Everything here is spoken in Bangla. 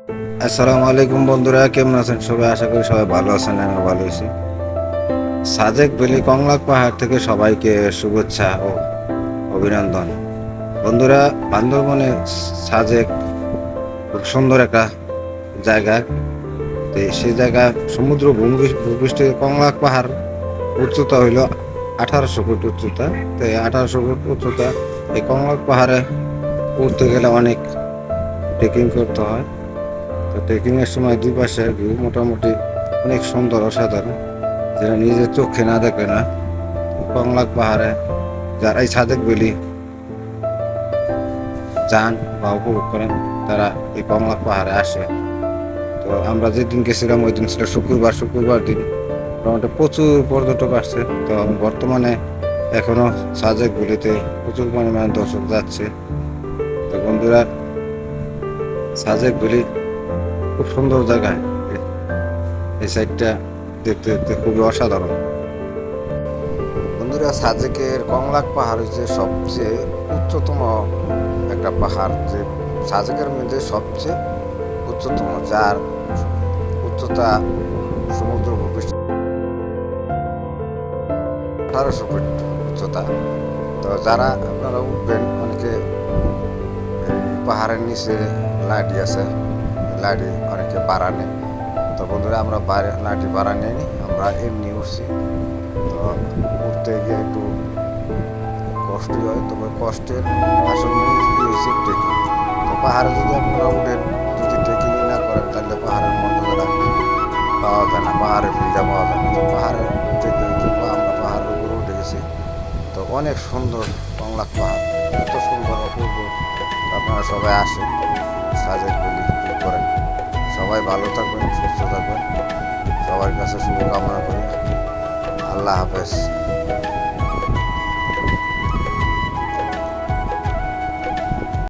আসসালামু আলাইকুম বন্ধুরা, কেমন আছেন সবাই? আশা করি সবাই ভালো আছেন। আমি ভালো আছি। সাজেক ভ্যালি কংলাক পাহাড় থেকে সবাইকে শুভেচ্ছা ও অভিনন্দন। বন্ধুরা, বান্দরবনে সাজেক খুব সুন্দর একটা জায়গা। তো সেই জায়গা সমুদ্র ভূপৃষ্ঠে কংলাক পাহাড় উচ্চতা হইল 1800 ফুট উচ্চতা। তো 1800 ফুট উচ্চতা এই কংলাক পাহাড়ে উঠতে গেলে অনেক ট্রেকিং করতে হয়। তো ট্রেকিংয়ের সময় দুই পাশে ভিউ মোটামুটি অনেক সুন্দর, অসাধারণ, যেটা নিজের চোখে না দেখলে না। কংলাক পাহাড়ে যারা এই সাজেক ভ্যালি যান বা উপভোগ করেন তারা এই কংলাক পাহাড়ে আসে। তো আমরা যেদিন গেছিলাম ওই দিন ছিল শুক্রবার দিন। মোটামুটি প্রচুর পর্যটক আসছে। তো বর্তমানে এখনো সাজেক ভ্যালিতে প্রচুর পরিমাণে দর্শক যাচ্ছে। তো বন্ধুরা, সাজেক ভ্যালি খুব সুন্দর জায়গায়। এই সাইডটা দেখতে দেখতে খুবই অসাধারণ। বন্ধুরা, সাজেকের কংলাক পাহাড় হচ্ছে সবচেয়ে উচ্চতম একটা পাহাড়, যে সাজেকের মধ্যে সবচেয়ে উচ্চতম, যার উচ্চতা সমুদ্র ভূপৃষ্ঠ 1800 ফুট উচ্চতা। তো যারা আপনারা উঠবেন, অনেকে পাহাড়ের নিচে লাঠি আছে, লাঠি অনেকে ভাড়া নেয়। তো বন্ধুরা, আমরা লাঠি ভাড়া নিইনি, আমরা এমনি উঠছি। তো উঠতে গিয়ে একটু কষ্টই হয়, তবে কষ্টের আসল মূল হচ্ছে ট্রেকিং। তো পাহাড়ে যদি আপনারা উঠেন, যদি ট্রেকিং না করেন, তাহলে পাহাড়ের মর্যাদাটা পাওয়া যায় না, পাহাড়ের ফিলটা পাওয়া যায় না। তো পাহাড়ে উঠতে গিয়ে আমরা পাহাড়ের উপরে উঠে গেছি। তো অনেক সুন্দর কংলাক পাহাড়, এত সুন্দর অপূর্ব। আপনারা সবাই আসেন, সাজেক ভ্যালি ভিজিট করেন। সবাই ভালো থাকবেন, সুস্থ থাকবেন, সবার কাছে শুভকামনা করি। আল্লাহ হাফেজ।